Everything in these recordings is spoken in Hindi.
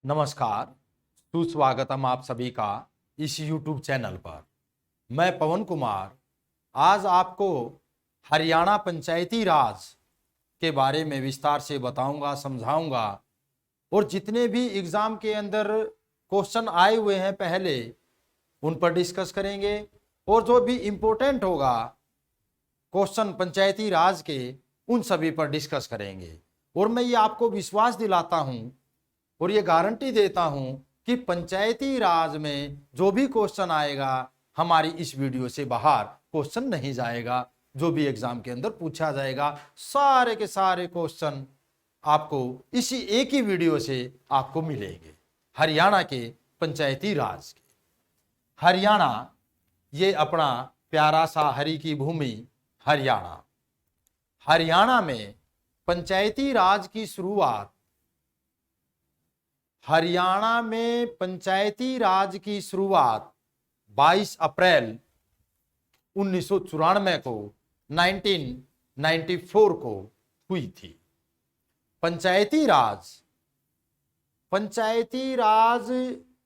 नमस्कार, सुस्वागतम आप सभी का इस YouTube चैनल पर। मैं पवन कुमार आज आपको हरियाणा पंचायती राज के बारे में विस्तार से बताऊंगा, समझाऊंगा और जितने भी एग्जाम के अंदर क्वेश्चन आए हुए हैं पहले उन पर डिस्कस करेंगे और जो भी इम्पोर्टेंट होगा क्वेश्चन पंचायती राज के उन सभी पर डिस्कस करेंगे। और मैं ये आपको विश्वास दिलाता हूं और ये गारंटी देता हूं कि पंचायती राज में जो भी क्वेश्चन आएगा हमारी इस वीडियो से बाहर क्वेश्चन नहीं जाएगा। जो भी एग्जाम के अंदर पूछा जाएगा सारे के सारे क्वेश्चन आपको इसी एक ही वीडियो से आपको मिलेंगे। हरियाणा के पंचायती राज के हरियाणा, ये अपना प्यारा सा हरी की भूमि हरियाणा। हरियाणा में पंचायती राज की शुरुआत हरियाणा में पंचायती राज की शुरुआत 22 अप्रैल 1994 को 1994 को हुई थी। पंचायती राज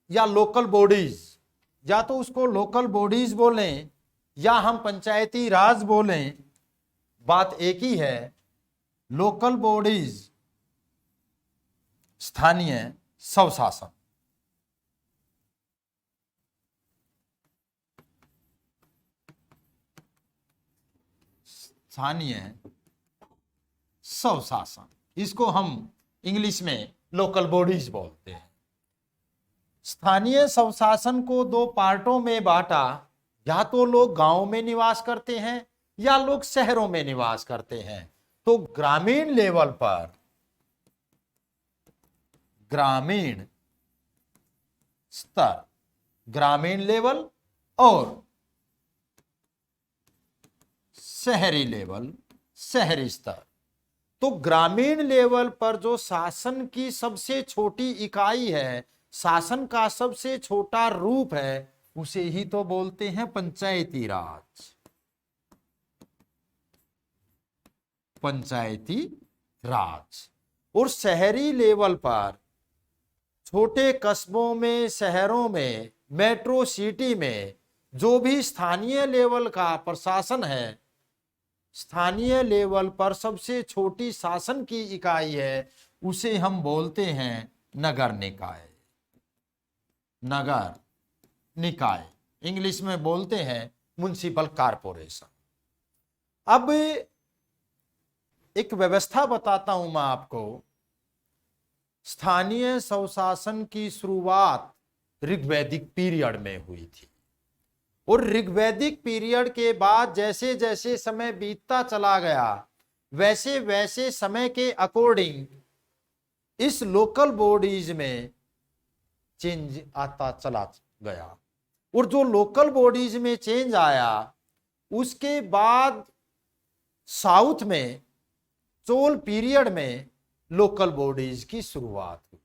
या लोकल बॉडीज, या तो उसको लोकल बॉडीज बोलें या हम पंचायती राज बोलें, बात एक ही है। लोकल बॉडीज स्थानीय स्वशासन, स्थानीय स्वशासन, इसको हम इंग्लिश में लोकल बॉडीज बोलते हैं। स्थानीय स्वशासन को दो पार्टों में बांटा, या तो लोग गांव में निवास करते हैं या लोग शहरों में निवास करते हैं। तो ग्रामीण लेवल पर, ग्रामीण स्तर, ग्रामीण लेवल और शहरी लेवल, शहरी स्तर। तो ग्रामीण लेवल पर जो शासन की सबसे छोटी इकाई है, शासन का सबसे छोटा रूप है, उसे ही तो बोलते हैं पंचायती राज। पंचायती राज। और शहरी लेवल पर छोटे कस्बों में, शहरों में, मेट्रो सिटी में जो भी स्थानीय लेवल का प्रशासन है, स्थानीय लेवल पर सबसे छोटी शासन की इकाई है, उसे हम बोलते हैं नगर निकाय। नगर निकाय इंग्लिश में बोलते हैं म्युनिसिपल कॉरपोरेशन। अब एक व्यवस्था बताता हूं मैं आपको। स्थानीय स्वशासन की शुरुआत ऋग्वैदिक पीरियड में हुई थी और ऋग्वैदिक पीरियड के बाद जैसे जैसे समय बीतता चला गया, वैसे वैसे समय के अकॉर्डिंग इस लोकल बॉडीज में चेंज आता चला गया। और जो लोकल बॉडीज में चेंज आया, उसके बाद साउथ में चोल पीरियड में लोकल बॉडीज की शुरुआत हुई।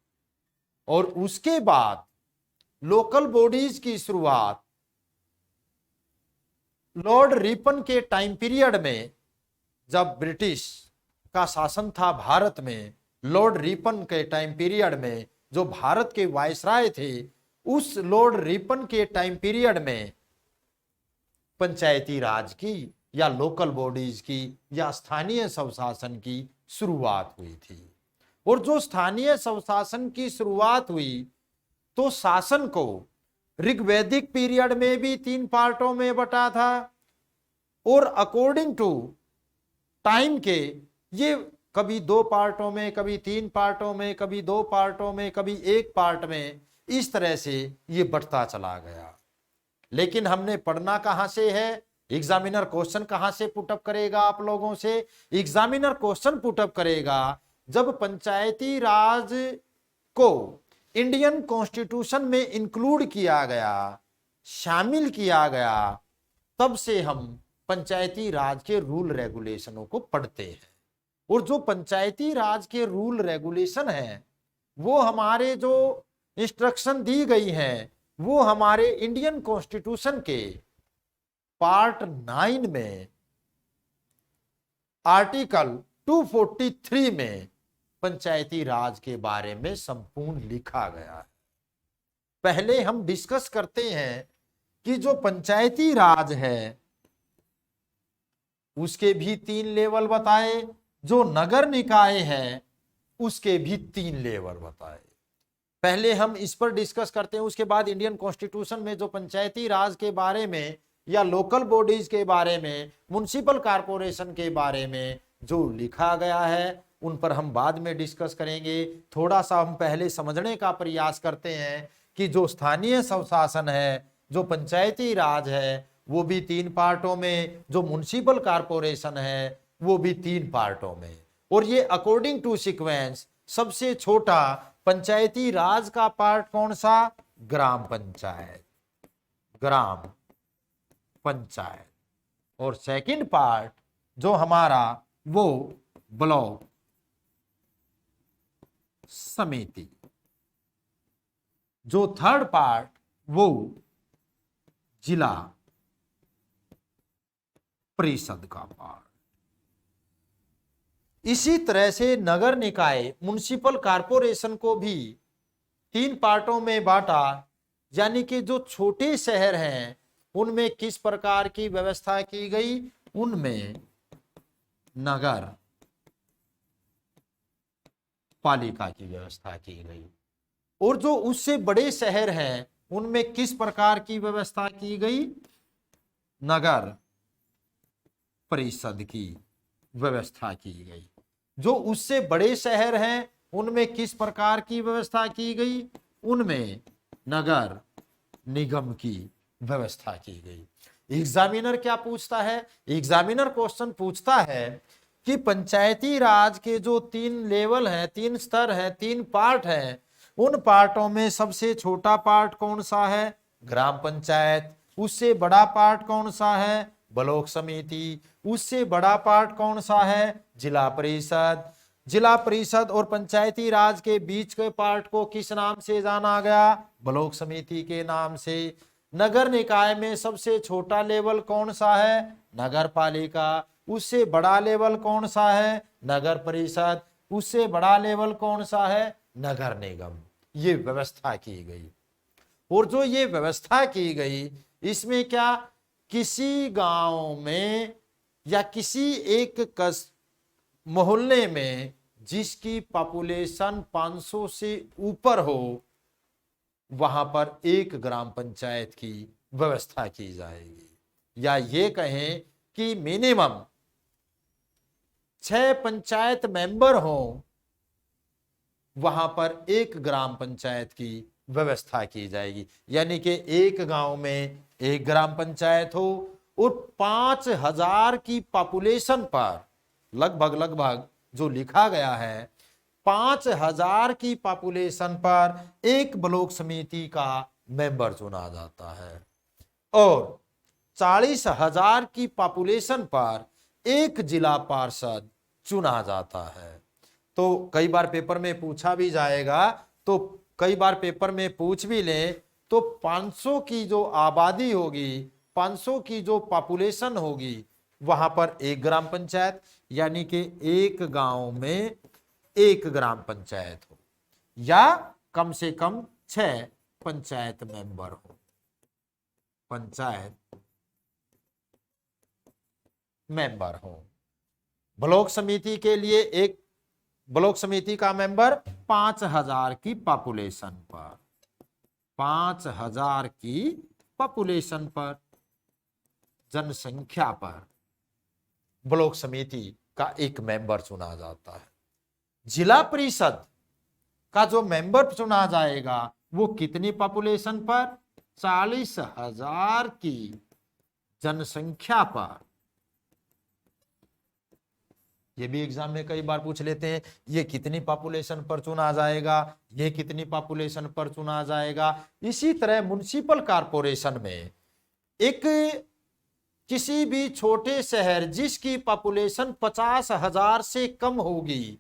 और उसके बाद लोकल बॉडीज की शुरुआत लॉर्ड रिपन के टाइम पीरियड में, जब ब्रिटिश का शासन था भारत में, लॉर्ड रिपन के टाइम पीरियड में जो भारत के वायसराय थे, उस लॉर्ड रिपन के टाइम पीरियड में पंचायती राज की या लोकल बॉडीज की या स्थानीय स्वशासन की शुरुआत हुई थी। और जो स्थानीय स्वशासन की शुरुआत हुई, तो शासन को ऋग्वैदिक पीरियड में भी 3 पार्टों में बटा था और अकॉर्डिंग टू टाइम के ये कभी 2 पार्टों में, कभी 3 पार्टों में, कभी 2 पार्टों में, कभी 1 पार्ट में, इस तरह से ये बढ़ता चला गया। लेकिन हमने पढ़ना कहां से है? एग्जामिनर क्वेश्चन कहां से पुटअप करेगा आप लोगों से? एग्जामिनर क्वेश्चन पुटअप करेगा जब पंचायती राज को इंडियन कॉन्स्टिट्यूशन में इंक्लूड किया गया, शामिल किया गया, तब से हम पंचायती राज के रूल रेगुलेशनों को पढ़ते हैं। और जो पंचायती राज के रूल रेगुलेशन है, वो हमारे जो इंस्ट्रक्शन दी गई हैं, वो हमारे इंडियन कॉन्स्टिट्यूशन के पार्ट 9 में आर्टिकल 243 में पंचायती राज के बारे में संपूर्ण लिखा गया है। पहले हम डिस्कस करते हैं कि जो पंचायती राज है उसके भी 3 लेवल बताए, जो नगर निकाय है उसके भी 3 लेवल बताए। पहले हम इस पर डिस्कस करते हैं, उसके बाद इंडियन कॉन्स्टिट्यूशन में जो पंचायती राज के बारे में या लोकल बॉडीज के बारे में, म्युनिसिपल कारपोरेशन के बारे में जो लिखा गया है उन पर हम बाद में डिस्कस करेंगे। थोड़ा सा हम पहले समझने का प्रयास करते हैं कि जो स्थानीय स्वशासन है, जो पंचायती राज है, वो भी 3 पार्टों में, जो म्युनिसिपल कारपोरेशन है वो भी 3 पार्टों में। और ये अकॉर्डिंग टू सीक्वेंस सबसे छोटा पंचायती राज का पार्ट कौन सा? ग्राम पंचायत, ग्राम पंचायत। और सेकंड पार्ट जो हमारा वो ब्लॉक समिति। जो थर्ड पार्ट वो जिला परिषद का पार्ट। इसी तरह से नगर निकाय म्युनिसिपल कारपोरेशन को भी 3 पार्टों में बांटा, यानी कि जो छोटे शहर हैं उनमें किस प्रकार की व्यवस्था की गई, उनमें नगर पालिका की व्यवस्था की गई। और जो उससे बड़े शहर हैं उनमें किस प्रकार की व्यवस्था की गई, नगर परिषद की व्यवस्था की गई। जो उससे बड़े शहर हैं उनमें किस प्रकार की व्यवस्था की गई, उनमें नगर निगम की व्यवस्था की गई। एग्जामिनर क्या पूछता है? एग्जामिनर क्वेश्चन पूछता है कि पंचायती राज के जो 3 लेवल हैं, 3 स्तर हैं, 3 पार्ट हैं, उन पार्टों में सबसे छोटा पार्ट कौन सा है? ग्राम पंचायत। उससे बड़ा पार्ट कौन सा है? ब्लॉक समिति। उससे बड़ा पार्ट कौन सा है? जिला परिषद। जिला परिषद और पंचायती राज के बीच के पार्ट को किस नाम से जाना गया? ब्लॉक समिति के नाम से। नगर निकाय में सबसे छोटा लेवल कौन सा है? नगर पालिका। उससे बड़ा लेवल कौन सा है? नगर परिषद। उससे बड़ा लेवल कौन सा है? नगर निगम। ये व्यवस्था की गई। और जो ये व्यवस्था की गई इसमें क्या किसी गांव में या किसी एक मोहल्ले में जिसकी पॉपुलेशन 500 से ऊपर हो वहां पर एक ग्राम पंचायत की व्यवस्था की जाएगी, या ये कहें कि मिनिमम 6 पंचायत मेंबर हो वहां पर एक ग्राम पंचायत की व्यवस्था की जाएगी। यानी कि एक गांव में एक ग्राम पंचायत हो और 5000 की पॉपुलेशन पर लगभग जो लिखा गया है 5000 की पॉपुलेशन पर एक ब्लॉक समिति का मेंबर चुना जाता है और 40,000 की पॉपुलेशन पर एक जिला पार्षद चुना जाता है। तो कई बार पेपर में पूछा भी जाएगा, तो कई बार पेपर में पूछ भी ले तो 500 की जो आबादी होगी, 500 की जो पॉपुलेशन होगी वहां पर एक ग्राम पंचायत, यानी कि एक गांव में एक ग्राम पंचायत हो या कम से कम 6 पंचायत मेंबर हो। पंचायत मेंबर हो। ब्लॉक समिति के लिए एक ब्लॉक समिति का मेंबर 5000 की पॉपुलेशन पर, 5000 की पॉपुलेशन पर, जनसंख्या पर ब्लॉक समिति का एक मेंबर चुना जाता है। जिला परिषद का जो मेंबर चुना जाएगा वो कितनी पॉपुलेशन पर? 40,000 की जनसंख्या पर। ये भी एग्जाम में कई बार पूछ लेते हैं, ये कितनी पॉपुलेशन पर चुना जाएगा, ये कितनी पॉपुलेशन पर चुना जाएगा। इसी तरह म्युनिसिपल कारपोरेशन में एक किसी भी छोटे शहर जिसकी पॉपुलेशन 50,000 से कम होगी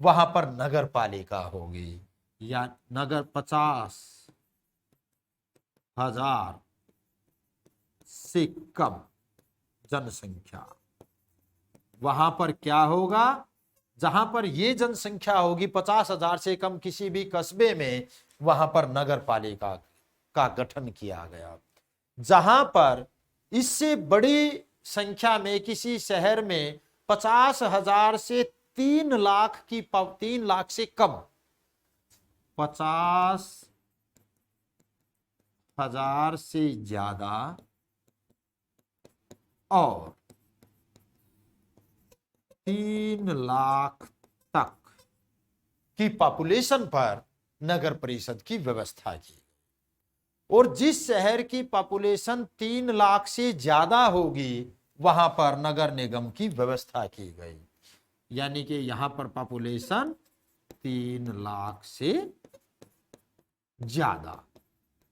वहां पर नगर पालिका होगी, या नगर 50,000 से कम जनसंख्या, वहां पर क्या होगा? जहां पर ये जनसंख्या होगी 50,000 से कम किसी भी कस्बे में, वहां पर नगर पालिका का गठन किया गया। जहां पर इससे बड़ी संख्या में किसी शहर में 50,000 से 3 लाख 3 लाख से कम, 50,000 से ज्यादा और 3 लाख तक की पॉपुलेशन पर नगर परिषद की व्यवस्था की। और जिस शहर की पॉपुलेशन 3 लाख से ज्यादा होगी वहां पर नगर निगम की व्यवस्था की गई। यानी कि यहां पर पॉपुलेशन 3 लाख से ज्यादा,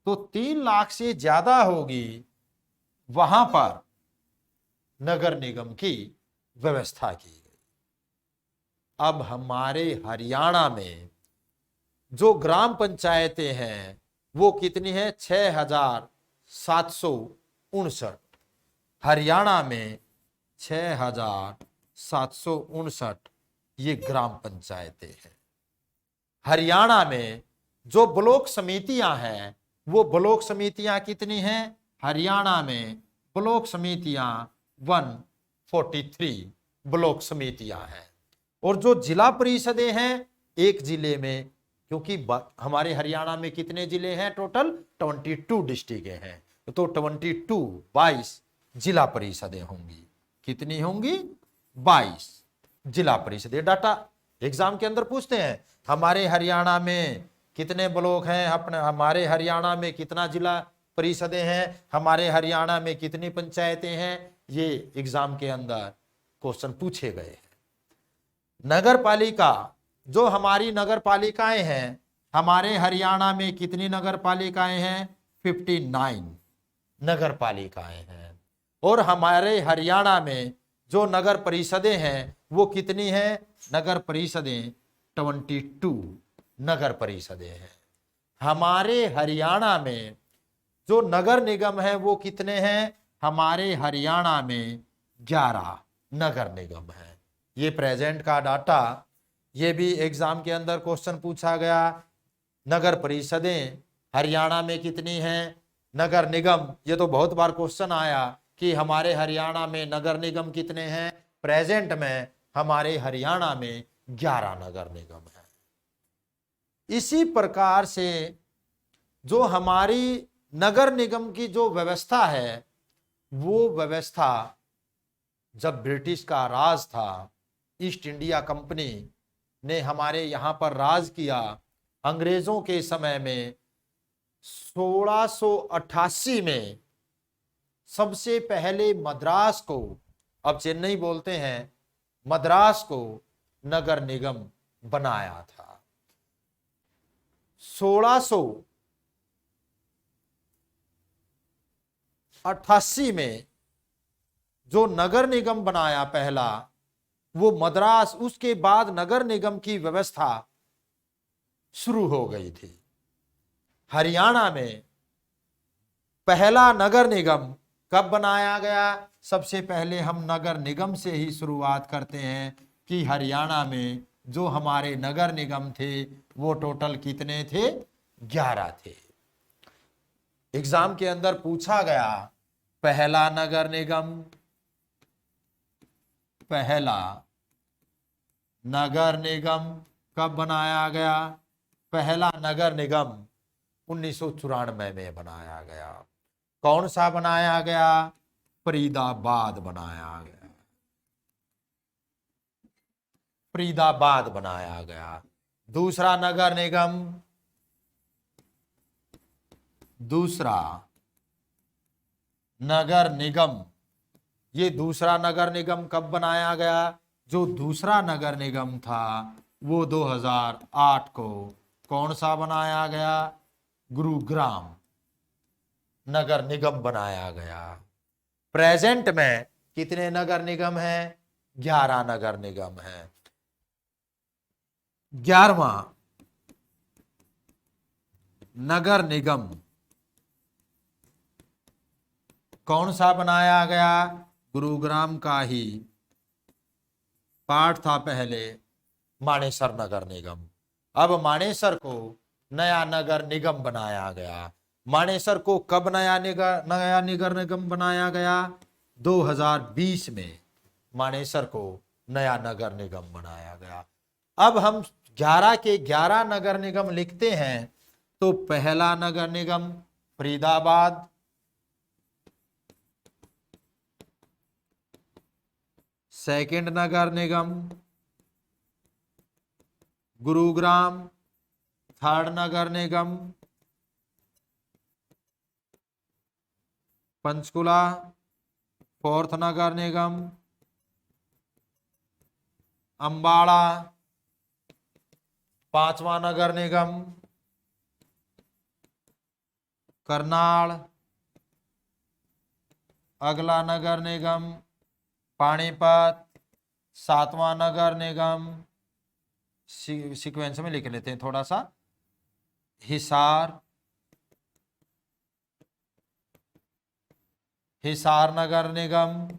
तो 3 लाख से ज्यादा होगी वहां पर नगर निगम की व्यवस्था की गई। अब हमारे हरियाणा में जो ग्राम पंचायतें हैं वो कितनी है? 6,759। हरियाणा में 6,759 ये ग्राम पंचायतें हैं। हरियाणा में जो ब्लॉक समितियां हैं वो ब्लॉक समितियां कितनी हैं? हरियाणा में ब्लॉक समितियां 143 ब्लॉक समितियां हैं। और जो जिला परिषदें हैं, एक जिले में, क्योंकि हमारे हरियाणा में कितने जिले हैं? टोटल 22 डिस्ट्रिक्ट हैं, तो 22 जिला परिषदें होंगी। कितनी होंगी? 22 जिला परिषदें। डाटा एग्जाम के अंदर पूछते हैं हमारे हरियाणा में कितने ब्लॉक हैं, हमारे हरियाणा में कितना जिला परिषदें हैं, हमारे हरियाणा में कितनी पंचायतें हैं, ये एग्जाम के अंदर क्वेश्चन पूछे गए हैं। नगर पालिका, जो हमारी नगर पालिकाएं हैं, हमारे हरियाणा में कितनी नगर पालिकाएं हैं? 59 नगर पालिकाएं हैं। और हमारे हरियाणा में जो नगर परिषदें हैं वो कितनी हैं? नगर परिषदें 22 नगर परिषदें हैं। हमारे हरियाणा में जो नगर निगम है वो कितने हैं? हमारे हरियाणा में 11 नगर निगम है। ये प्रेजेंट का डाटा, ये भी एग्जाम के अंदर क्वेश्चन पूछा गया। नगर परिषदें हरियाणा में कितनी हैं? नगर निगम, ये तो बहुत बार क्वेश्चन आया कि हमारे हरियाणा में नगर निगम कितने हैं। प्रेजेंट में हमारे हरियाणा में 11 नगर निगम है। इसी प्रकार से जो हमारी नगर निगम की जो व्यवस्था है, वो व्यवस्था जब ब्रिटिश का राज था, ईस्ट इंडिया कंपनी ने हमारे यहाँ पर राज किया, अंग्रेजों के समय में 1688 में सबसे पहले मद्रास को, अब चेन्नई बोलते हैं, मद्रास को नगर निगम बनाया था। 1688 में जो नगर निगम बनाया पहला, वो मद्रास, उसके बाद नगर निगम की व्यवस्था शुरू हो गई थी। हरियाणा में पहला नगर निगम कब बनाया गया? सबसे पहले हम नगर निगम से ही शुरुआत करते हैं कि हरियाणा में जो हमारे नगर निगम थे वो टोटल कितने थे? 11 थे। एग्जाम के अंदर पूछा गया पहला नगर निगम, पहला नगर निगम कब बनाया गया? पहला नगर निगम 1994 में बनाया गया। कौन सा बनाया गया? फरीदाबाद बनाया गया। फरीदाबाद बनाया गया। दूसरा नगर निगम, दूसरा नगर निगम, ये दूसरा नगर निगम कब बनाया गया? जो दूसरा नगर निगम था वो 2008 को कौन सा बनाया गया? गुरुग्राम नगर निगम बनाया गया। प्रेजेंट में कितने नगर निगम हैं? 11 नगर निगम हैं। 11वां नगर निगम कौन सा बनाया गया? गुरुग्राम का ही पार्ट था पहले, मानेसर नगर निगम। अब मानेसर को नया नगर निगम बनाया गया। मानेसर को कब नया नगर निगम बनाया गया? 2020 में मानेसर को नया नगर निगम बनाया गया। अब हम 11 के 11 नगर निगम लिखते हैं तो पहला नगर निगम फरीदाबाद, सेकंड नगर निगम गुरुग्राम, थर्ड नगर निगम पंचकुला, फोर्थ नगर निगम अंबाला, पांचवा नगर निगम करनाल, अगला नगर निगम पानीपत, सातवां नगर निगम सीक्वेंस में लिख लेते हैं थोड़ा सा, हिसार नगर निगम,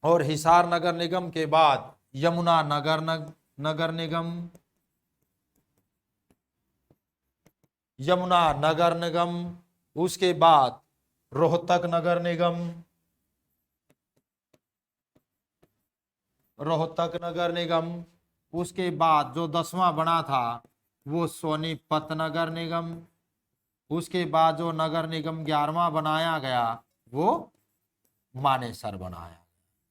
और हिसार नगर निगम के बाद यमुना नगर निगम, यमुना नगर निगम, उसके बाद रोहतक नगर निगम, रोहतक नगर निगम, उसके बाद जो 10वां बना था वो सोनीपत नगर निगम, उसके बाद जो नगर निगम 11वां बनाया गया वो मानेसर बनाया।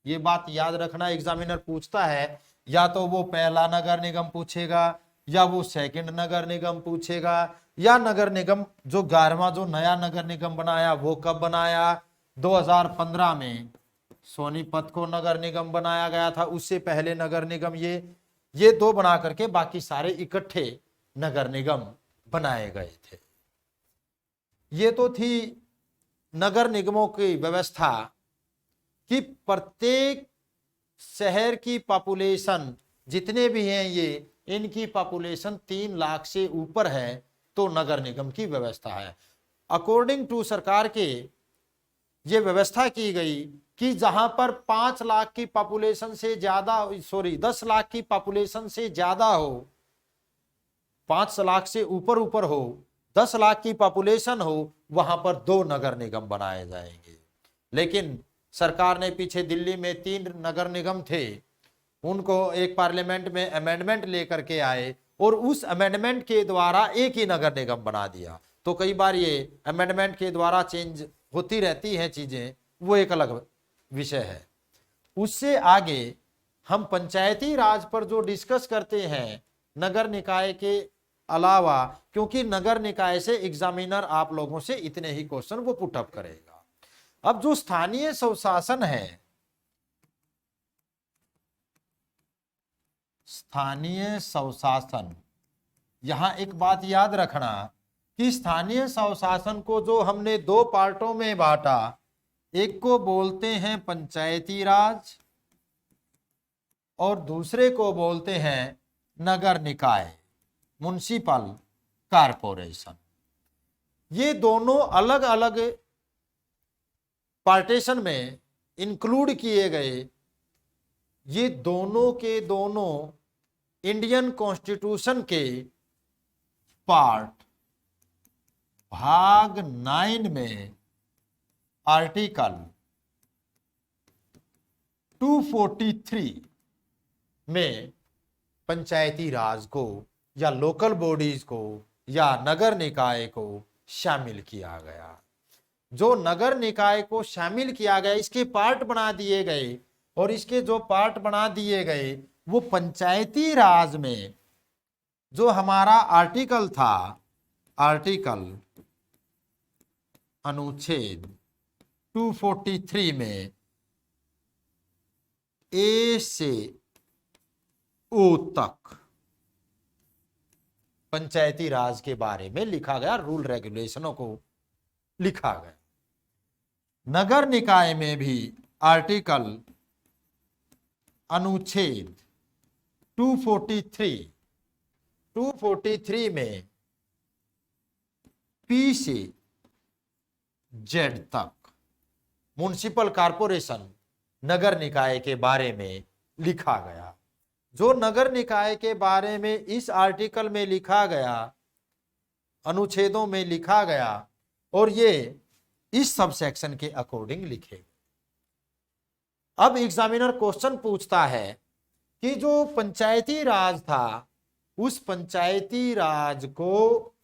ये बात याद रखना, एग्जामिनर पूछता है या तो वो पहला नगर निगम पूछेगा या वो सेकंड नगर निगम पूछेगा, या नगर निगम जो 11वां जो नया नगर निगम बनाया वो कब बनाया? 2015 में सोनीपत को नगर निगम बनाया गया था। उससे पहले नगर निगम ये दो बना करके बाकी सारे इकट्ठे नगर निगम बनाए गए थे। ये तो थी नगर निगमों की व्यवस्था कि प्रत्येक शहर की पॉपुलेशन जितने भी हैं इनकी पॉपुलेशन 3 लाख से ऊपर है तो नगर निगम की व्यवस्था है। अकॉर्डिंग टू सरकार के ये व्यवस्था की गई कि जहां पर 5 लाख की पॉपुलेशन से ज्यादा 10 लाख की पॉपुलेशन से ज्यादा हो, 5 लाख से ऊपर हो, 10 लाख की पॉपुलेशन हो, वहां पर 2 नगर निगम बनाए जाएंगे। लेकिन सरकार ने पीछे दिल्ली में 3 नगर निगम थे, उनको एक पार्लियामेंट में अमेंडमेंट लेकर के आए और उस अमेंडमेंट के द्वारा एक ही नगर निगम बना दिया। तो कई बार ये अमेंडमेंट के द्वारा चेंज होती रहती हैं चीजें, वो एक अलग विषय है। उससे आगे हम पंचायती राज पर जो डिस्कस करते हैं नगर निकाय के अलावा, क्योंकि नगर निकाय से एग्जामिनर आप लोगों से इतने ही क्वेश्चन वो पुटअप करेगा। अब जो स्थानीय स्वशासन है, स्थानीय स्वशासन, यहां एक बात याद रखना कि स्थानीय स्वशासन को जो हमने 2 पार्टों में बांटा, एक को बोलते हैं पंचायती राज और दूसरे को बोलते हैं नगर निकाय, म्युनिसिपल कारपोरेशन। ये दोनों अलग अलग पार्टीशन में इंक्लूड किए गए। ये दोनों के दोनों इंडियन कॉन्स्टिट्यूशन के पार्ट भाग 9 में आर्टिकल 243 में पंचायती राज को या लोकल बॉडीज को या नगर निकाय को शामिल किया गया। जो नगर निकाय को शामिल किया गया, इसके पार्ट बना दिए गए, और इसके जो पार्ट बना दिए गए वो पंचायती राज में जो हमारा आर्टिकल था, आर्टिकल अनुच्छेद 243 में ए से ओ तक पंचायती राज के बारे में लिखा गया, रूल रेगुलेशनों को लिखा गया। नगर निकाय में भी आर्टिकल अनुच्छेद 243 में पी से जेड तक म्युनिसिपल कारपोरेशन नगर निकाय के बारे में लिखा गया। जो नगर निकाय के बारे में इस आर्टिकल में लिखा गया, अनुच्छेदों में लिखा गया, और ये इस सब सेक्शन के अकॉर्डिंग लिखे। अब एग्जामिनर क्वेश्चन पूछता है कि जो पंचायती राज था, उस पंचायती राज को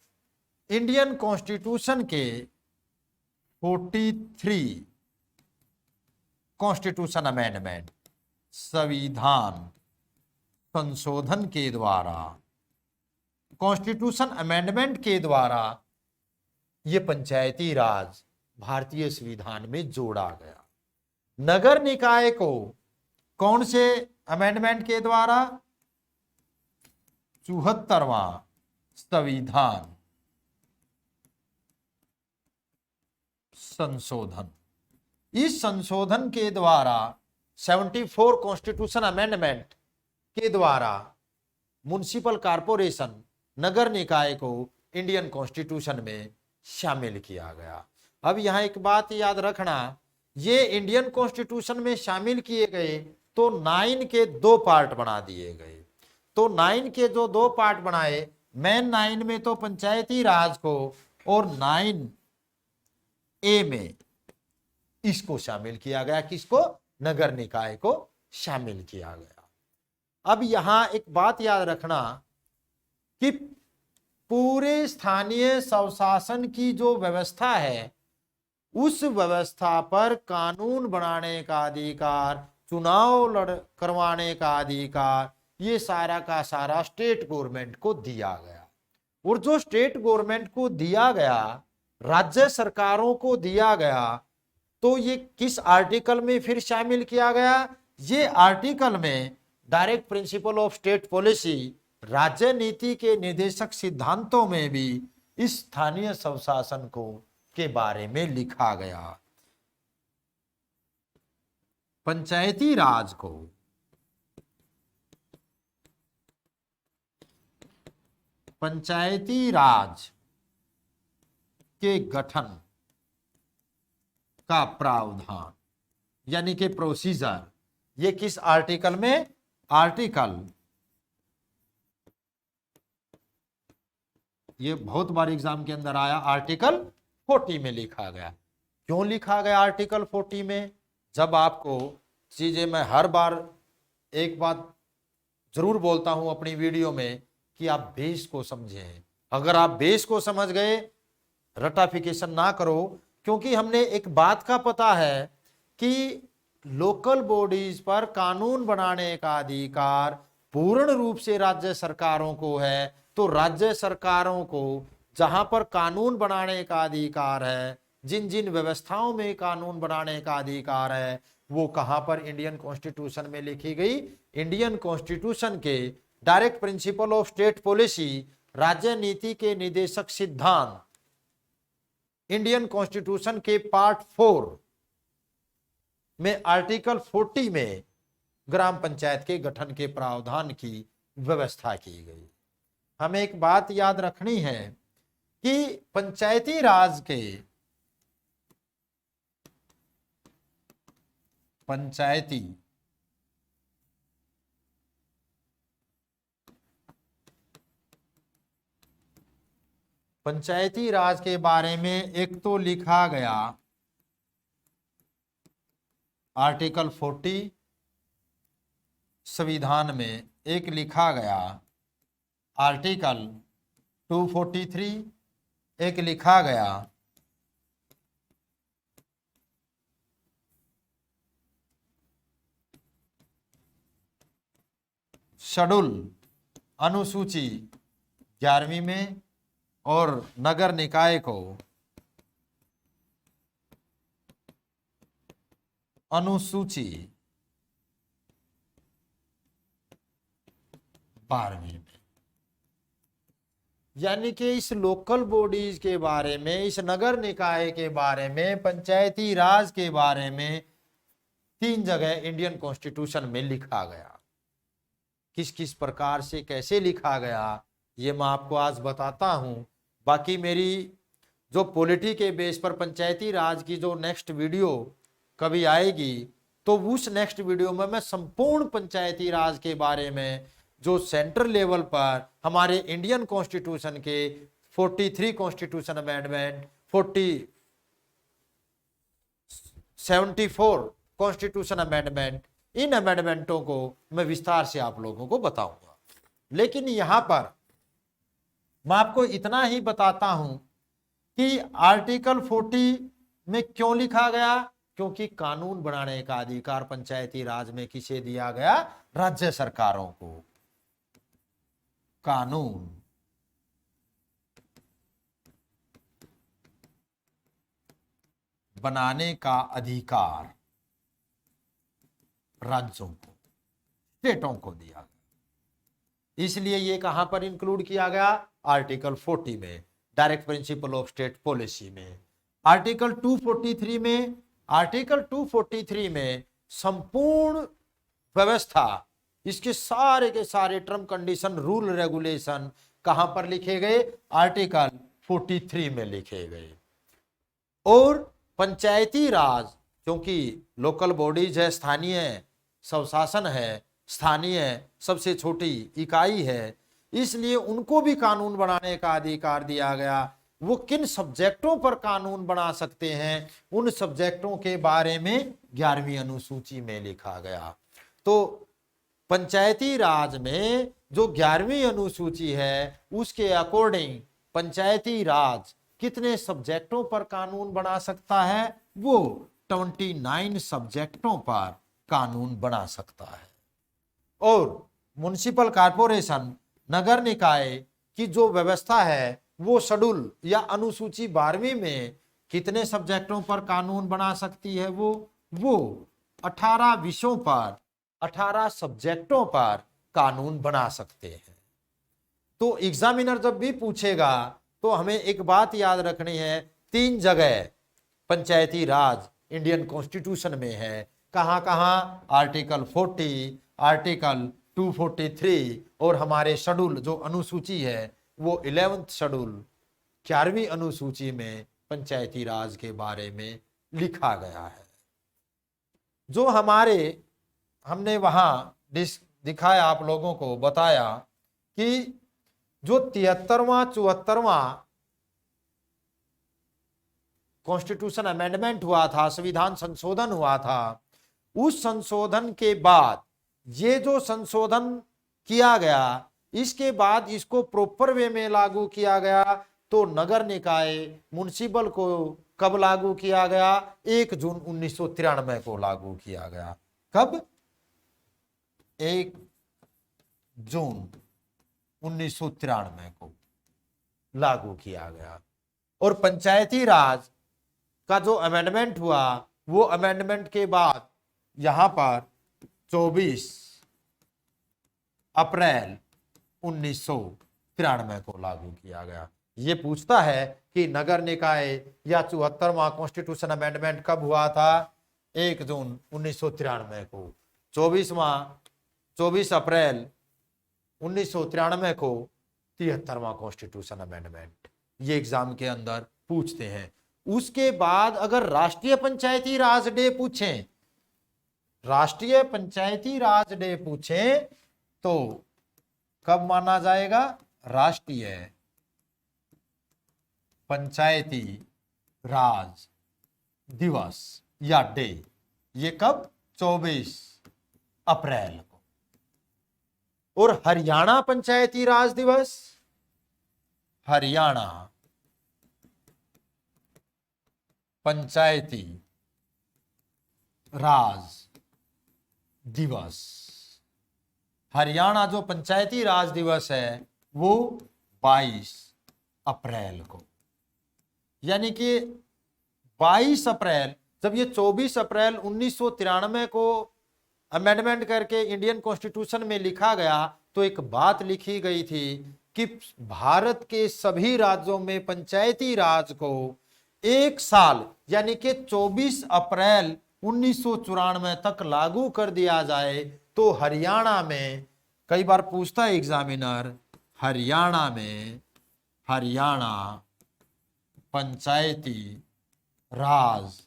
इंडियन कॉन्स्टिट्यूशन के 43 कॉन्स्टिट्यूशन अमेंडमेंट, संविधान संशोधन के द्वारा, कॉन्स्टिट्यूशन अमेंडमेंट के द्वारा ये पंचायती राज भारतीय संविधान में जोड़ा गया। नगर निकाय को कौन से अमेंडमेंट के द्वारा? 74वां संविधान संशोधन। इस संशोधन के द्वारा 74 कॉन्स्टिट्यूशन अमेंडमेंट के द्वारा म्युनिसिपल कॉरपोरेशन, नगर निकाय को इंडियन कॉन्स्टिट्यूशन में शामिल किया गया। अब यहां एक बात याद रखना, ये इंडियन कॉन्स्टिट्यूशन में शामिल किए गए तो 9 के 2 पार्ट बना दिए गए। तो 9 के जो 2 पार्ट बनाए, मेन 9 में तो पंचायती राज को और 9A में इसको शामिल किया गया। किसको? नगर निकाय को शामिल किया गया। अब यहां एक बात याद रखना कि पूरे स्थानीय स्वशासन की जो व्यवस्था है, उस व्यवस्था पर कानून बनाने का अधिकार, चुनाव करवाने का अधिकार, ये सारा का सारा स्टेट गवर्नमेंट को दिया गया। और जो स्टेट गवर्नमेंट को दिया गया, राज्य सरकारों को दिया गया, तो ये किस आर्टिकल में फिर शामिल किया गया? ये आर्टिकल में direct principle of state policy, राज्य नीति के निर्देशक सिद्धांतों में भी इस स्थानीय स्वशासन को के बारे में लिखा गया। पंचायती राज को पंचायती राज के गठन का प्रावधान यानी कि प्रोसीजर, ये किस आर्टिकल में? आर्टिकल, ये बहुत बार एग्जाम के अंदर आया, आर्टिकल 40 में लिखा गया। क्यों लिखा गया आर्टिकल 40 में? जब आपको चीजें, मैं हर बार एक बात जरूर बोलता हूं अपनी वीडियो में कि आप बेस को समझें। अगर आप बेस को समझ गए, रटाफिकेशन ना करो, क्योंकि हमने एक बात का पता है कि लोकल बॉडीज पर कानून बनाने का अधिकार पूर्ण रूप से राज्य सरकारों को है। तो राज्य सरकारों को जहां पर कानून बनाने का अधिकार है, जिन जिन व्यवस्थाओं में कानून बनाने का अधिकार है, वो कहां पर? इंडियन कॉन्स्टिट्यूशन में लिखी गई। इंडियन कॉन्स्टिट्यूशन के direct principle of state policy, राज्य नीति के निर्देशक सिद्धांत, इंडियन कॉन्स्टिट्यूशन के पार्ट 4 में आर्टिकल 40 में ग्राम पंचायत के गठन के प्रावधान की व्यवस्था की गई। हमें एक बात याद रखनी है कि पंचायती राज के पंचायती राज के बारे में एक तो लिखा गया आर्टिकल 40 संविधान में, एक लिखा गया आर्टिकल 243, एक लिखा गया शेड्यूल अनुसूची 11वीं में, और नगर निकाय को अनुसूची 12वीं में। यानी कि इस लोकल बॉडीज के बारे में, इस नगर निकाय के बारे में, पंचायती राज के बारे में 3 जगह इंडियन कॉन्स्टिट्यूशन में लिखा गया। किस किस प्रकार से कैसे लिखा गया, ये मैं आपको आज बताता हूं। बाकी मेरी जो पॉलिटी के बेस पर पंचायती राज की जो नेक्स्ट वीडियो कभी आएगी, तो उस नेक्स्ट वीडियो में मैं संपूर्ण पंचायती राज के बारे में, जो सेंट्रल लेवल पर हमारे इंडियन कॉन्स्टिट्यूशन के 43 कॉन्स्टिट्यूशन अमेंडमेंट, 74 कॉन्स्टिट्यूशन अमेंडमेंट, इन अमेंडमेंटों को मैं विस्तार से आप लोगों को बताऊंगा। लेकिन यहां पर मैं आपको इतना ही बताता हूं कि आर्टिकल 40 में क्यों लिखा गया, क्योंकि कानून बनाने का अधिकार पंचायती राज में किसे दिया गया, राज्य सरकारों को। कानून बनाने का अधिकार राज्यों को, स्टेटों को दिया गया। इसलिए ये कहां पर इंक्लूड किया गया, आर्टिकल 40 में, direct principle of state policy में। आर्टिकल 243 में, आर्टिकल 243 में संपूर्ण व्यवस्था, इसके सारे के सारे टर्म कंडीशन रूल रेगुलेशन कहां पर लिखे गए, आर्टिकल 43 में लिखे गए। और पंचायती राज, क्योंकि लोकल बॉडीज है, स्थानीय स्वशासन है, स्थानीय सबसे छोटी इकाई है, इसलिए उनको भी कानून बनाने का अधिकार दिया गया। वो किन सब्जेक्टों पर कानून बना सकते हैं, उन सब्जेक्टों के बारे में 11वीं अनुसूची में लिखा गया। तो पंचायती राज में जो 11वीं अनुसूची है, उसके अकॉर्डिंग पंचायती राज कितने सब्जेक्टों पर कानून बना सकता है, वो 29 सब्जेक्टों पर कानून बना सकता है। और म्युनिसिपल कॉर्पोरेशन, नगर निकाय की जो व्यवस्था है, वो शेड्यूल या अनुसूची 12वीं में कितने सब्जेक्टों पर कानून बना सकती है, वो 18 विषयों पर, 18 सब्जेक्टों पर कानून बना सकते हैं। तो एग्जामिनर जब भी पूछेगा तो हमें एक बात याद रखनी है, 3 जगह पंचायती राज इंडियन कॉन्स्टिट्यूशन में है। कहां कहां, आर्टिकल 40, आर्टिकल 243 और हमारे शेड्यूल जो अनुसूची है वो 11th शेड्यूल 11वीं अनुसूची में पंचायती राज के बारे में लिखा गया है। जो हमने वहां दिखाया, आप लोगों को बताया कि जो 73वां 74वां कॉन्स्टिट्यूशन अमेंडमेंट हुआ था, संविधान संशोधन हुआ था, उस संशोधन के बाद ये जो संशोधन किया गया, इसके बाद इसको प्रॉपर वे में लागू किया गया। तो नगर निकाय, म्युनिसिपल को कब लागू किया गया, 1 जून 1993 को लागू किया गया। कब, 1 जून 1993 को लागू किया गया। और पंचायती राज का जो अमेंडमेंट हुआ, वो अमेंडमेंट के बाद यहां पर 24 अप्रैल 1993 को लागू किया गया। ये पूछता है कि नगर निकाय या 74वां कॉन्स्टिट्यूशन अमेंडमेंट कब हुआ था, 1 जून 1993 को। 24 अप्रैल 1993 को 73वां कॉन्स्टिट्यूशन अमेंडमेंट, ये एग्जाम के अंदर पूछते हैं। उसके बाद अगर राष्ट्रीय पंचायती राज डे पूछें, राष्ट्रीय पंचायती राज डे पूछें, तो कब माना जाएगा, राष्ट्रीय पंचायती राज दिवस या डे, ये कब, 24 अप्रैल को। और हरियाणा पंचायती राज दिवस, हरियाणा पंचायती राज दिवस, हरियाणा जो पंचायती राज दिवस है वो 22 अप्रैल को। यानी कि 22 अप्रैल, जब ये 24 अप्रैल 1993 को अमेंडमेंट करके इंडियन कॉन्स्टिट्यूशन में लिखा गया, तो एक बात लिखी गई थी कि भारत के सभी राज्यों में पंचायती राज को 1 साल यानी कि 24 अप्रैल 1994 तक लागू कर दिया जाए। तो हरियाणा में, कई बार पूछता है एग्जामिनर, हरियाणा में, हरियाणा पंचायती राज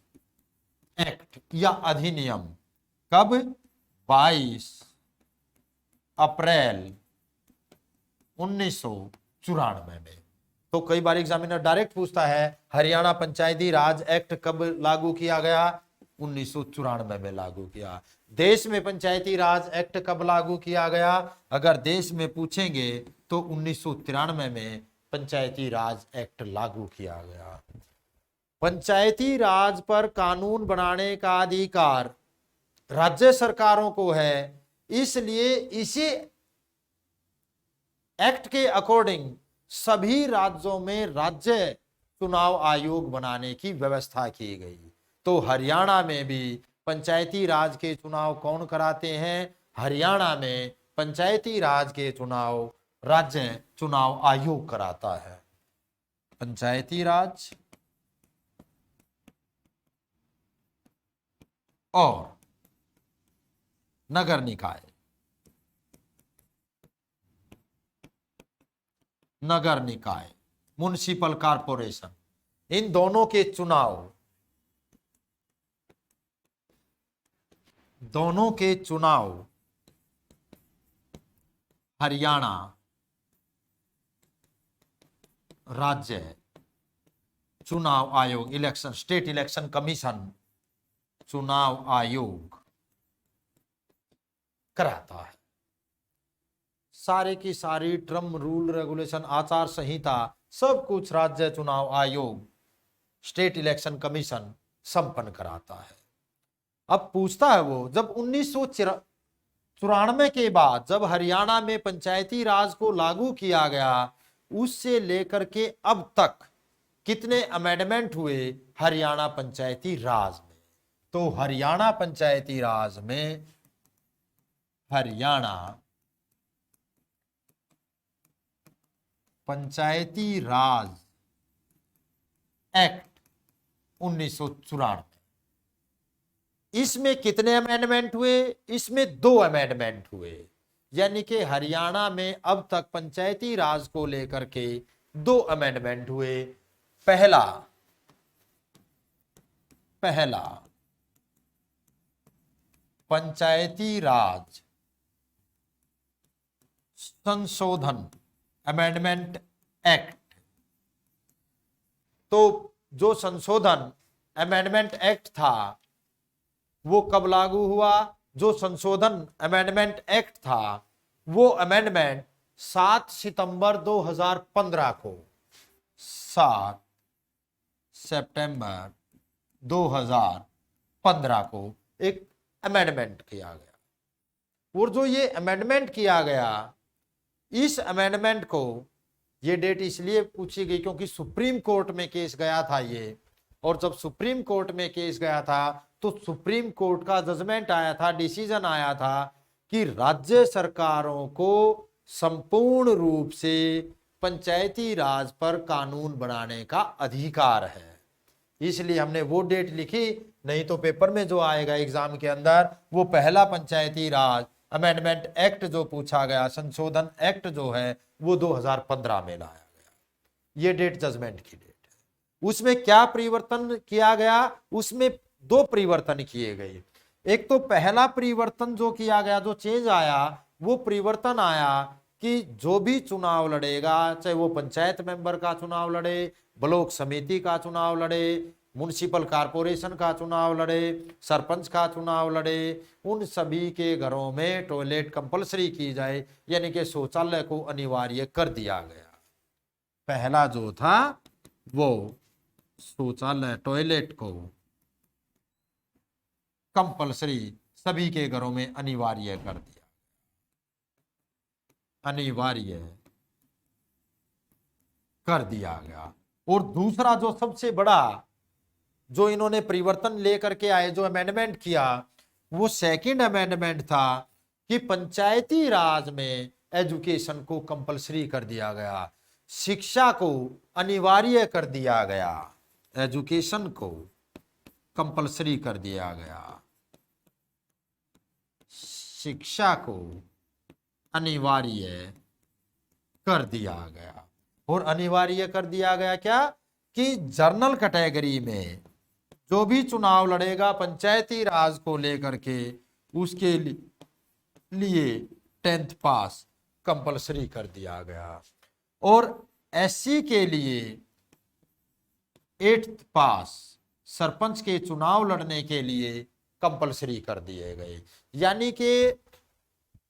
एक्ट या अधिनियम कब? 22 अप्रैल 1994 में। तो कई बार एग्जामिनर डायरेक्ट पूछता है हरियाणा पंचायती राज एक्ट कब लागू किया गया? 1994 में लागू किया। देश में पंचायती राज एक्ट कब लागू किया गया? अगर देश में पूछेंगे तो 1993 में पंचायती राज एक्ट लागू किया गया। पंचायती राज पर कानून बनाने का अधिकार राज्य सरकारों को है, इसलिए इसी एक्ट के अकॉर्डिंग सभी राज्यों में राज्य चुनाव आयोग बनाने की व्यवस्था की गई। तो हरियाणा में भी पंचायती राज के चुनाव कौन कराते हैं? हरियाणा में पंचायती राज के चुनाव राज्य चुनाव आयोग कराता है। पंचायती राज और नगर निकाय, नगर निकाय म्युनिसिपल कॉरपोरेशन, इन दोनों के चुनाव हरियाणा राज्य चुनाव आयोग, इलेक्शन स्टेट इलेक्शन कमीशन चुनाव आयोग कराता है। सारे की सारी टर्म, रूल, रेगुलेशन, आचार संहिता सब कुछ राज्य चुनाव आयोग स्टेट इलेक्शन कमीशन संपन्न कराता है। अब पूछता है वो, जब 1994 के बाद जब हरियाणा में पंचायती राज को लागू किया गया, उससे लेकर के अब तक कितने अमेंडमेंट हुए हरियाणा पंचायती राज में? तो हरियाणा पंचायती राज में हरियाणा पंचायती राज एक्ट 1994, इसमें कितने अमेंडमेंट हुए? इसमें 2 अमेंडमेंट हुए। यानी कि हरियाणा में अब तक पंचायती राज को लेकर के 2 अमेंडमेंट हुए। पहला पंचायती राज संशोधन अमेंडमेंट एक्ट। तो जो संशोधन अमेंडमेंट एक्ट था वो कब लागू हुआ? जो संशोधन अमेंडमेंट एक्ट था वो अमेंडमेंट 7 सितंबर 2015 को, 7 सितंबर 2015 को एक अमेंडमेंट किया गया। और जो ये अमेंडमेंट किया गया, इस अमेंडमेंट को, ये डेट इसलिए पूछी गई क्योंकि सुप्रीम कोर्ट में केस गया था ये, और जब सुप्रीम कोर्ट में केस गया था तो सुप्रीम कोर्ट का जजमेंट आया था, डिसीजन आया था कि राज्य सरकारों को संपूर्ण रूप से पंचायती राज पर कानून बनाने का अधिकार है। इसलिए हमने वो डेट लिखी, नहीं तो पेपर में जो आएगा एग्जाम के अंदर वो पहला पंचायती राज अमेंडमेंट एक्ट जो पूछा गया, संशोधन एक्ट जो है वो 2015 में लाया गया। ये डेट जजमेंट की डेट है। उसमें क्या परिवर्तन किया गया? उसमें 2 परिवर्तन किए गए। एक तो पहला परिवर्तन जो किया गया, जो चेंज आया, वो परिवर्तन आया कि जो भी चुनाव लड़ेगा, चाहे वो पंचायत मेंबर का चुनाव लड़े, ब्लॉक समिति का चुनाव लड़े, म्युनिसिपल कॉरपोरेशन का चुनाव लड़े, सरपंच का चुनाव लड़े, उन सभी के घरों में टॉयलेट कंपलसरी की जाए, यानी कि शौचालय को अनिवार्य कर दिया गया। पहला जो था वो शौचालय, टॉयलेट को कंपलसरी सभी के घरों में अनिवार्य कर दिया, अनिवार्य कर दिया गया। और दूसरा जो सबसे बड़ा जो इन्होंने परिवर्तन लेकर के आए, जो अमेंडमेंट किया, वो सेकंड अमेंडमेंट था कि पंचायती राज में एजुकेशन को कंपलसरी कर दिया गया, शिक्षा को अनिवार्य कर दिया गया, एजुकेशन को कंपलसरी कर दिया गया, शिक्षा को अनिवार्य कर दिया गया। और अनिवार्य कर दिया गया क्या? कि जर्नल कैटेगरी में जो भी चुनाव लड़ेगा पंचायती राज को लेकर के, उसके लिए 10th पास कंपलसरी कर दिया गया। और एससी के लिए 8th पास सरपंच के चुनाव लड़ने के लिए कंपलसरी कर दिए गए। यानी कि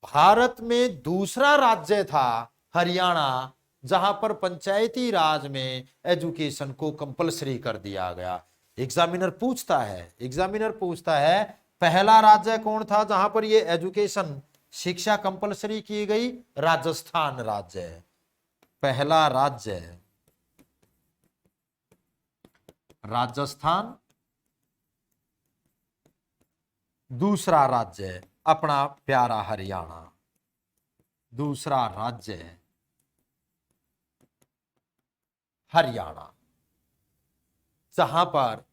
भारत में दूसरा राज्य था हरियाणा जहां पर पंचायती राज में एजुकेशन को कंपलसरी कर दिया गया। एग्जामिनर पूछता है पहला राज्य कौन था जहां पर ये एजुकेशन शिक्षा कंपलसरी की गई? राजस्थान राज्य, पहला राज्य राजस्थान, दूसरा राज्य अपना प्यारा हरियाणा, दूसरा राज्य हरियाणा जहां पर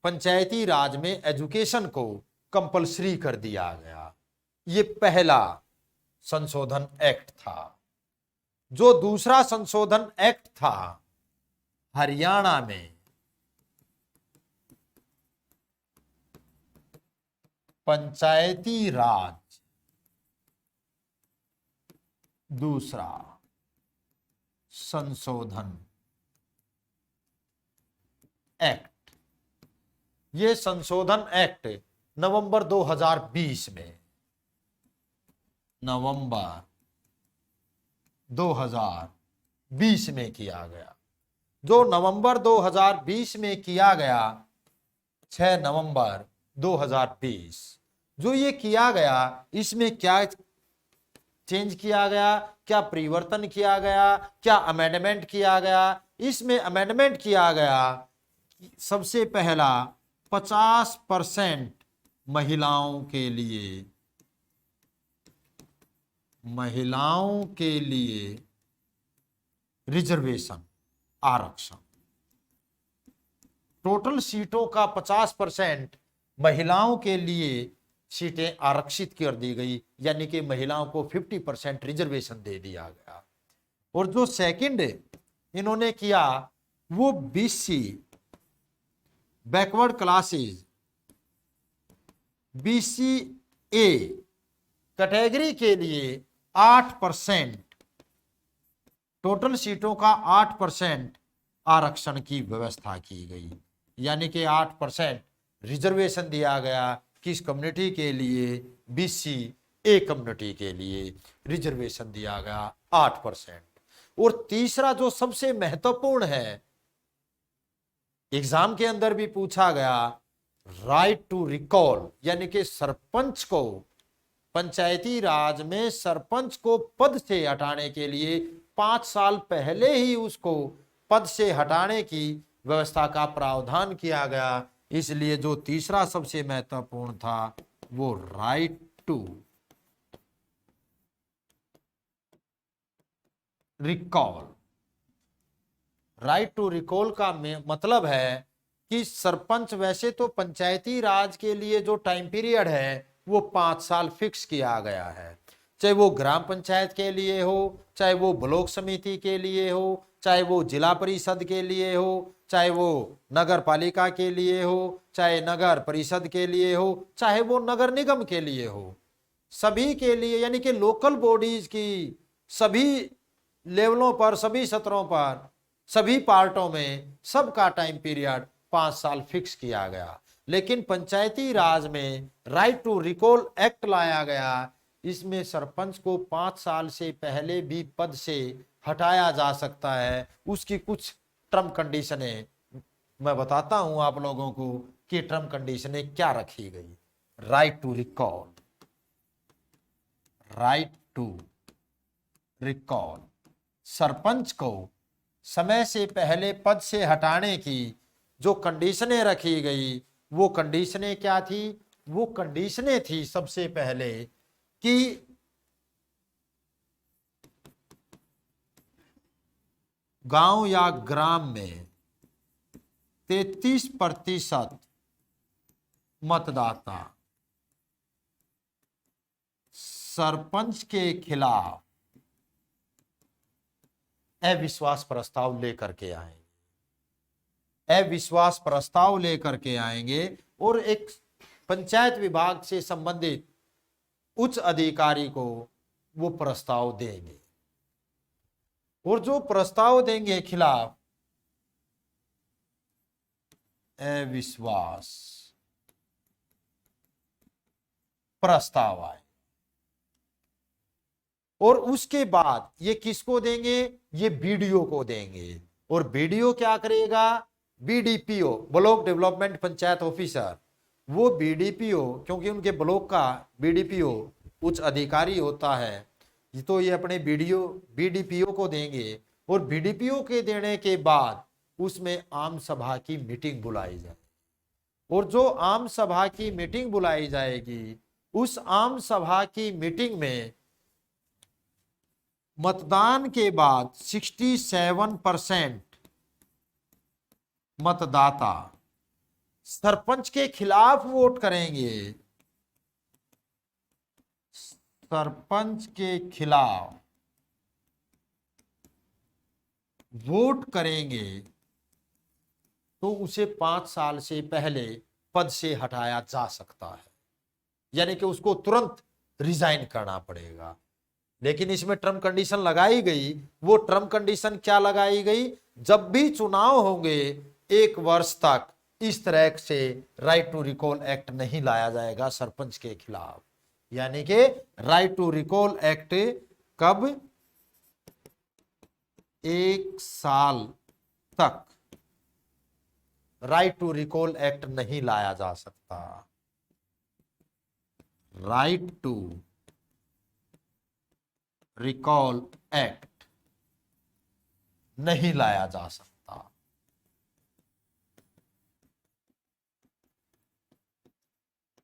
पंचायती राज में एजुकेशन को कंपलसरी कर दिया गया। ये पहला संशोधन एक्ट था। जो दूसरा संशोधन एक्ट था हरियाणा में पंचायती राज दूसरा संशोधन एक्ट, ये संशोधन एक्ट नवंबर 2020 में, नवंबर 2020 में किया गया। जो नवंबर 2020 में किया गया, 6 नवंबर 2020 जो ये किया गया, इसमें क्या चेंज किया गया, क्या परिवर्तन किया गया, क्या अमेंडमेंट किया गया? इसमें अमेंडमेंट किया गया। सबसे पहला 50% महिलाओं के लिए रिजर्वेशन, आरक्षण। टोटल सीटों का 50% महिलाओं के लिए सीटें आरक्षित कर दी गई, यानी कि महिलाओं को 50% रिजर्वेशन दे दिया गया। और जो सेकंड इन्होंने किया वो BC backward classes, BCA category के लिए 8%, टोटल सीटों का 8% आरक्षण की व्यवस्था की गई। यानी कि 8% रिजर्वेशन दिया गया किस कम्युनिटी के लिए? BCA कम्युनिटी के लिए रिजर्वेशन दिया गया 8%। और तीसरा जो सबसे महत्वपूर्ण है, एग्जाम के अंदर भी पूछा गया, राइट टू रिकॉल, यानी कि सरपंच को, पंचायती राज में सरपंच को पद से हटाने के लिए 5 साल पहले ही उसको पद से हटाने की व्यवस्था का प्रावधान किया गया। इसलिए जो तीसरा सबसे महत्वपूर्ण था वो right to recall. Right to recall का मतलब है कि सरपंच, वैसे तो पंचायती राज के लिए जो टाइम पीरियड है वो 5 साल फिक्स किया गया है, चाहे वो ग्राम पंचायत के लिए हो, चाहे वो ब्लॉक समिति के लिए हो, चाहे वो जिला परिषद के लिए हो, चाहे वो नगर पालिका के लिए हो, चाहे नगर परिषद के लिए हो, चाहे वो नगर निगम के लिए हो, सभी के लिए, यानी कि लोकल बॉडीज की सभी लेवलों पर, सभी सत्रों पर, सभी पार्टों में सबका टाइम पीरियड 5 साल फिक्स किया गया। लेकिन पंचायती राज में राइट टू रिकॉल एक्ट लाया गया। इसमें सरपंच को 5 साल से पहले भी पद से हटाया जा सकता है। उसकी कुछ टर्म कंडीशनें मैं बताता हूं आप लोगों को कि टर्म कंडीशनें क्या रखी गई। Right to recall, right to recall, sarpanch को समय से पहले पद से हटाने की जो कंडीशनें रखी गई, वो कंडीशनें क्या थी? वो कंडीशनें थी सबसे पहले कि गांव या ग्राम में 33% मतदाता सरपंच के खिलाफ अविश्वास प्रस्ताव लेकर के आएंगे, अविश्वास प्रस्ताव लेकर के आएंगे। और एक पंचायत विभाग से संबंधित उच्च अधिकारी को वो प्रस्ताव देंगे, और जो प्रस्ताव देंगे खिलाफ अविश्वास प्रस्ताव आए, और उसके बाद ये किसको देंगे, ये बीडीओ को देंगे। और बीडीओ क्या करेगा, BDPO block development panchayat officer, वो बीडीपीओ क्योंकि उनके ब्लॉक का बीडीपीओ उच्च अधिकारी होता है, तो ये अपने बीडीपीओ को देंगे। और बीडीपीओ के देने के बाद उसमें आम सभा की मीटिंग बुलाई जाए, और जो आम सभा की मीटिंग बुलाई जाएगी, उस आम सभा की मीटिंग में मतदान के बाद 67% मतदाता सरपंच के खिलाफ वोट करेंगे, सरपंच के खिलाफ वोट करेंगे, तो उसे 5 साल से पहले पद से हटाया जा सकता है, यानी कि उसको तुरंत रिजाइन करना पड़ेगा। लेकिन इसमें टर्म कंडीशन लगाई गई, वो टर्म कंडीशन क्या लगाई गई, जब भी चुनाव होंगे 1 वर्ष तक इस तरह से राइट टू रिकॉल एक्ट नहीं लाया जाएगा सरपंच के खिलाफ। यानी कि राइट टू रिकॉल एक्ट कब, 1 साल तक राइट टू रिकॉल एक्ट नहीं लाया जा सकता, राइट टू रिकॉल एक्ट नहीं लाया जा सकता।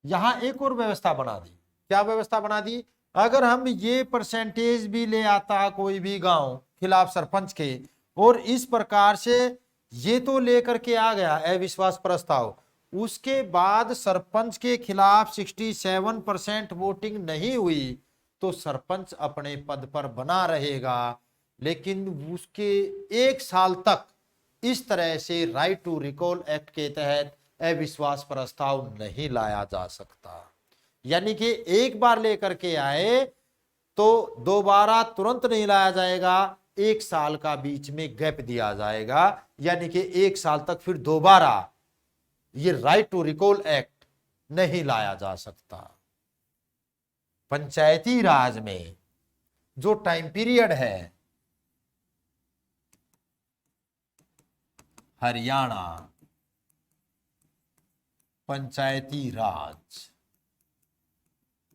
यहां एक और व्यवस्था बना दी, क्या व्यवस्था बना दी, अगर हम ये परसेंटेज भी ले आता कोई भी गांव खिलाफ सरपंच के, और इस प्रकार से ये तो लेकर के आ गया अविश्वास प्रस्ताव, उसके बाद सरपंच के खिलाफ 67% वोटिंग नहीं हुई, तो सरपंच अपने पद पर बना रहेगा, लेकिन उसके 1 साल तक इस तरह से राइट टू रिकॉल एक्ट के तहत अविश्वास प्रस्ताव नहीं लाया जा सकता। यानी कि एक बार लेकर के आए तो दोबारा तुरंत नहीं लाया जाएगा, 1 साल का बीच में गैप दिया जाएगा, यानी कि 1 साल तक फिर दोबारा ये राइट टू रिकॉल एक्ट नहीं लाया जा सकता। पंचायती राज में जो टाइम पीरियड है, हरियाणा पंचायती राज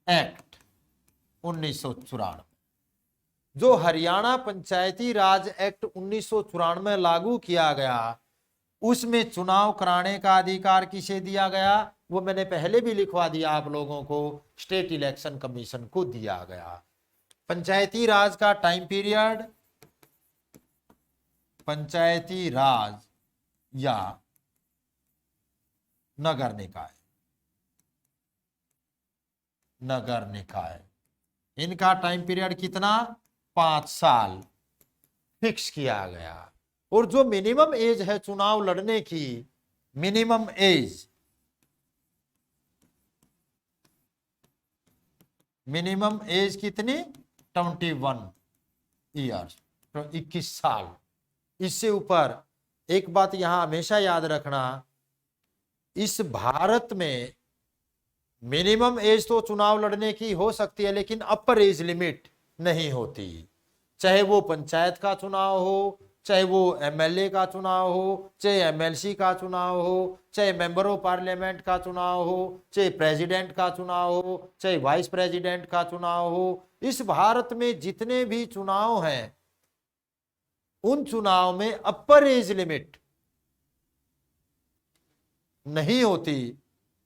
एक्ट 1994, जो हरियाणा पंचायती राज एक्ट 1994 लागू किया गया, उसमें चुनाव कराने का अधिकार किसे दिया गया, वो मैंने पहले भी लिखवा दिया आप लोगों को, स्टेट इलेक्शन कमीशन को दिया गया। पंचायती राज का टाइम पीरियड, पंचायती राज या नगर निकाय, नगर निकाय, इनका टाइम पीरियड कितना, 5 साल फिक्स किया गया। और जो मिनिमम एज है चुनाव लड़ने की, मिनिमम एज, मिनिमम एज कितनी, 21 ईयर्स, तो 21 साल, इससे ऊपर। एक बात यहां हमेशा याद रखना, इस भारत में मिनिमम एज तो चुनाव लड़ने की हो सकती है, लेकिन अपर एज लिमिट नहीं होती, चाहे वो पंचायत का चुनाव हो, चाहे वो एमएलए का चुनाव हो, चाहे एमएलसी का चुनाव हो, चाहे मेंबर ऑफ पार्लियामेंट का चुनाव हो, चाहे प्रेसिडेंट का चुनाव हो, चाहे वाइस प्रेसिडेंट का चुनाव हो। इस भारत में जितने भी चुनाव हैं, उन चुनाव में अपर एज लिमिट नहीं होती,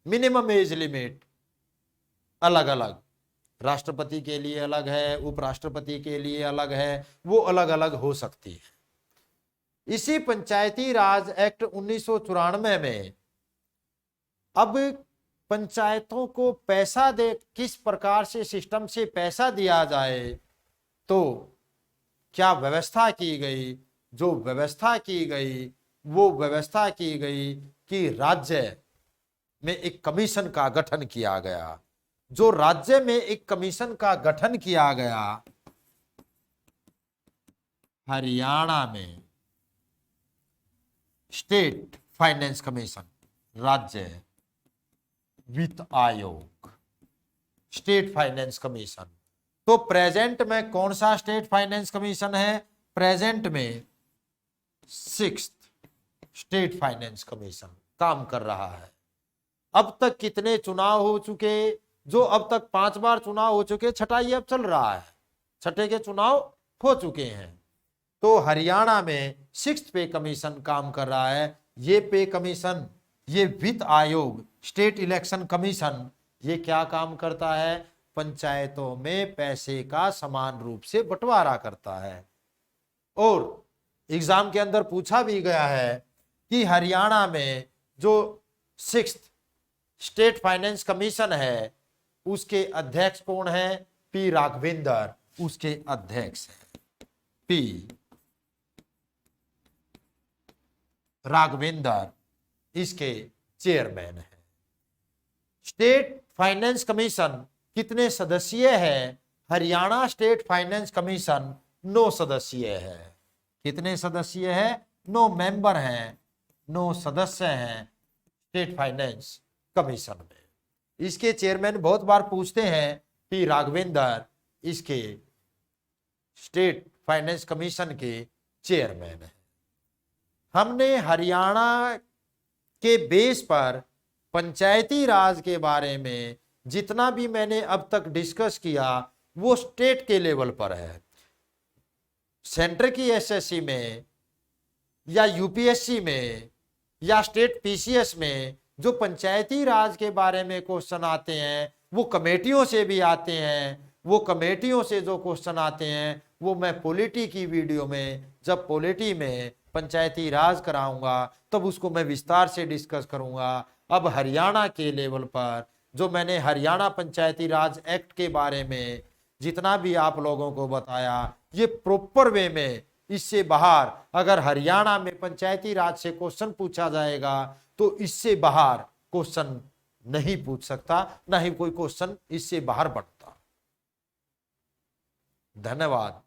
मिनिमम एज लिमिट अलग अलग, राष्ट्रपति के लिए अलग है, उपराष्ट्रपति के लिए अलग है, वो अलग अलग हो सकती है। इसी पंचायती राज एक्ट 1994 में अब पंचायतों को पैसा दे, किस प्रकार से सिस्टम से पैसा दिया जाए, तो क्या व्यवस्था की गई, जो व्यवस्था की गई वो व्यवस्था की गई कि राज्य में एक कमीशन का गठन किया गया। जो राज्य में एक कमीशन का गठन किया गया, हरियाणा में स्टेट फाइनेंस कमीशन, राज्य वित्त आयोग, स्टेट फाइनेंस कमीशन। तो प्रेजेंट में कौन सा स्टेट फाइनेंस कमीशन है? प्रेजेंट में 6th स्टेट फाइनेंस कमीशन काम कर रहा है। अब तक कितने चुनाव हो चुके? जो अब तक 5 बार चुनाव हो चुके, छठा ये अब चल रहा है, छठे के चुनाव हो चुके हैं। तो हरियाणा में 6th पे कमीशन काम कर रहा है। ये पे कमीशन, ये वित्त आयोग, स्टेट इलेक्शन कमीशन, ये क्या काम करता है? पंचायतों में पैसे का समान रूप से बंटवारा करता है। और एग्जाम के अंदर पूछा भी गया है कि हरियाणा में जो 6th स्टेट फाइनेंस कमीशन है, उसके अध्यक्ष कौन है? पी राघवेंद्र उसके अध्यक्ष है। पी राघवेंद्र इसके चेयरमैन है। स्टेट फाइनेंस कमीशन कितने सदस्यीय है? हरियाणा स्टेट फाइनेंस कमीशन 9 सदस्यीय है। कितने सदस्यीय है? 9 मेंबर हैं, 9 सदस्य हैं स्टेट फाइनेंस कमीशन में। इसके चेयरमैन बहुत बार पूछते हैं, पी राघवेंद्र इसके स्टेट फाइनेंस कमीशन के चेयरमैन है। हमने हरियाणा के बेस पर पंचायती राज के बारे में जितना भी मैंने अब तक डिस्कस किया वो स्टेट के लेवल पर है। सेंटर की एसएससी में या यूपीएससी में या स्टेट पीसीएस में जो पंचायती राज के बारे में क्वेश्चन आते हैं, वो कमेटियों से भी आते हैं। वो कमेटियों से जो क्वेश्चन आते हैं वो मैं पॉलिटी की वीडियो में, जब पॉलिटी में पंचायती राज कराऊंगा तब उसको मैं विस्तार से डिस्कस करूंगा। अब हरियाणा के लेवल पर जो मैंने हरियाणा पंचायती राज एक्ट के बारे में जितना भी आप लोगों को बताया, ये प्रॉपर वे में, इससे बाहर अगर हरियाणा में पंचायती राज से क्वेश्चन पूछा जाएगा तो इससे बाहर क्वेश्चन नहीं पूछ सकता, ना ही कोई क्वेश्चन इससे बाहर बढ़ता। धन्यवाद।